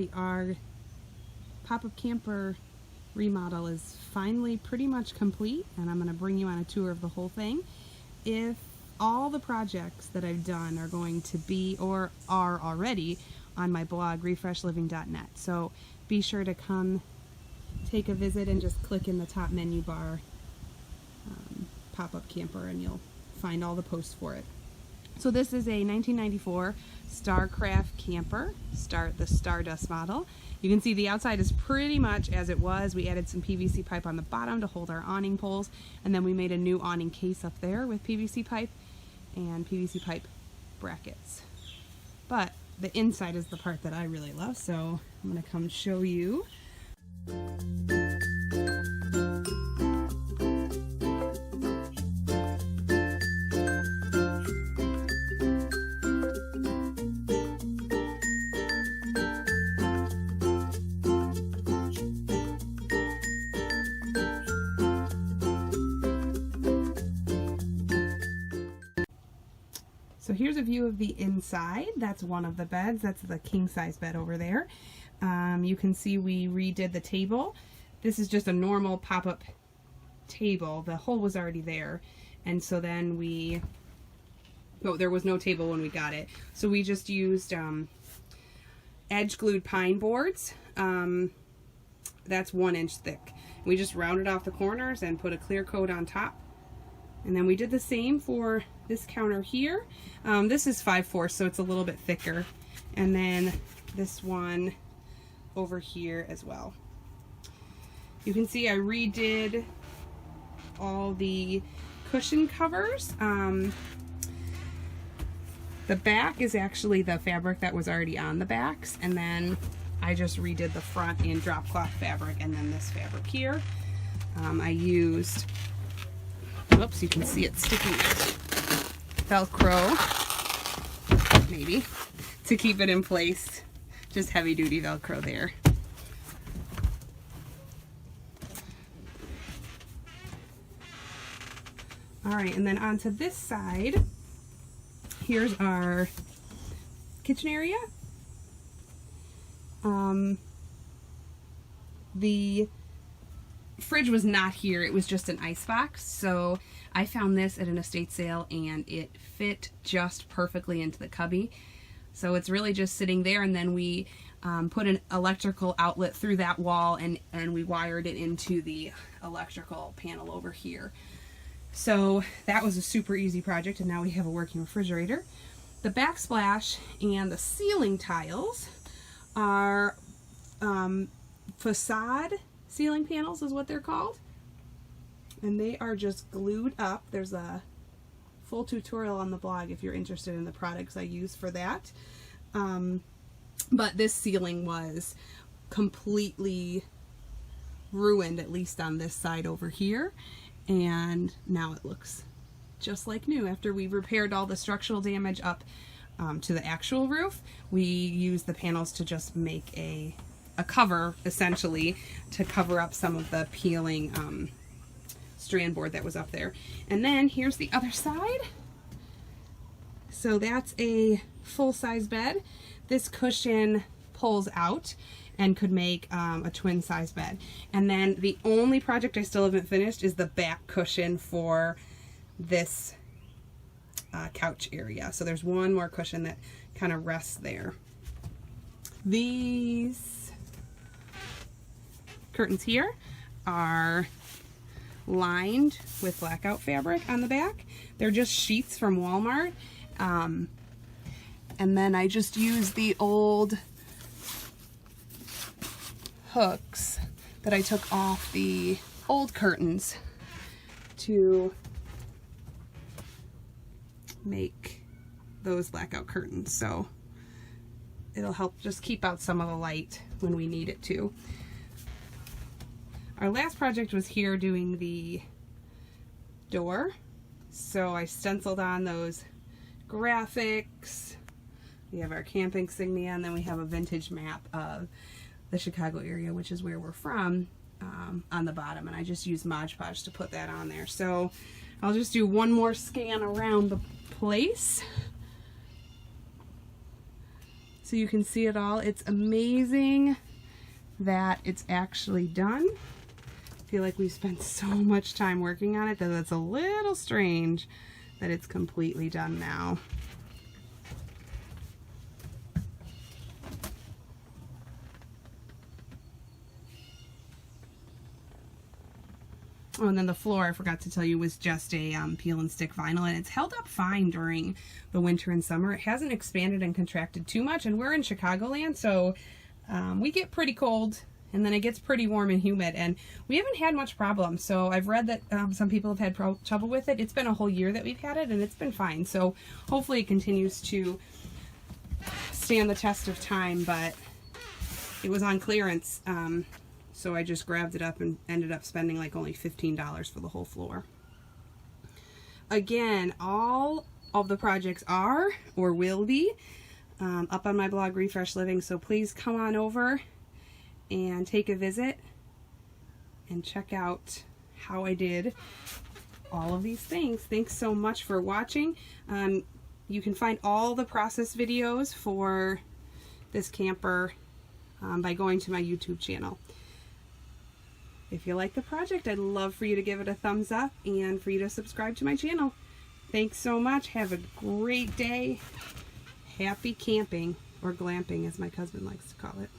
right, our pop-up camper remodel is finally pretty much complete, and I'm going to bring you on a tour of the whole thing. If all the projects that I've done are going to be or are already on my blog, refreshliving.net, so be sure to come take a visit and just click in the top menu bar, pop-up camper, and you'll find all the posts for it. So this is a 1994 Starcraft camper, the Stardust model. You can see the outside is pretty much as it was. We added some PVC pipe on the bottom to hold our awning poles, and then we made a new awning case up there with PVC pipe and PVC pipe brackets. But the inside is the part that I really love, so I'm going to come show you. So here's a view of the inside. That's one of the beds. That's the king size bed over there. You can see we redid the table. This is just a normal pop-up table. The hole was already there, and so then there was no table when we got it. So we just used edge glued pine boards. That's 1 inch thick. We just rounded off the corners and put a clear coat on top. And then we did the same for this counter here. This is 5/4, so it's a little bit thicker. And then this one over here as well. You can see I redid all the cushion covers. The back is actually the fabric that was already on the backs, and then I just redid the front in drop cloth fabric, and then this fabric here. I used, whoops, you can see it sticking out, Velcro, maybe, to keep it in place. Just heavy duty Velcro there. All right, and then onto this side, here's our kitchen area. The fridge was not here, it was just an ice box, so I found this at an estate sale and it fit just perfectly into the cubby. So it's really just sitting there, and then we put an electrical outlet through that wall, and we wired it into the electrical panel over here. So that was a super easy project, and now we have a working refrigerator. The backsplash and the ceiling tiles are Facade ceiling panels is what they're called, and they are just glued up. There's a full tutorial on the blog if you're interested in the products I use for that. But this ceiling was completely ruined, at least on this side over here, and now it looks just like new. After we repaired all the structural damage up to the actual roof, we used the panels to just make a cover, essentially, to cover up some of the peeling strand board that was up there. And then here's the other side. So that's a full-size bed. This cushion pulls out and could make a twin-size bed. And then the only project I still haven't finished is the back cushion for this couch area. So there's one more cushion that kind of rests there. These curtains here are lined with blackout fabric on the back. They're just sheets from Walmart. And then I just used the old hooks that I took off the old curtains to make those blackout curtains. So it'll help just keep out some of the light when we need it to. Our last project was here doing the door. So I stenciled on those graphics. We have our camp insignia, and then we have a vintage map of the Chicago area, which is where we're from, on the bottom. And I just used Mod Podge to put that on there. So I'll just do one more scan around the place. so you can see it all. It's amazing that it's actually done. I feel like we spent so much time working on it that it's a little strange that it's completely done now. Oh, and then the floor, I forgot to tell you, was just a peel and stick vinyl, and it's held up fine during the winter and summer. It hasn't expanded and contracted too much, and we're in Chicagoland, so we get pretty cold, and then it gets pretty warm and humid, and we haven't had much problem. So I've read that some people have had trouble with it. It's been a whole year that we've had it, and it's been fine. So hopefully it continues to stand the test of time, but it was on clearance. So I just grabbed it up and ended up spending like only $15 for the whole floor. Again, all of the projects are or will be up on my blog, Refresh Living. So please come on over and take a visit and check out how I did all of these things. Thanks so much for watching. You can find all the process videos for this camper by going to my YouTube channel. If you like the project, I'd love for you to give it a thumbs up and for you to subscribe to my channel. Thanks so much. Have a great day. Happy camping, or glamping as my husband likes to call it.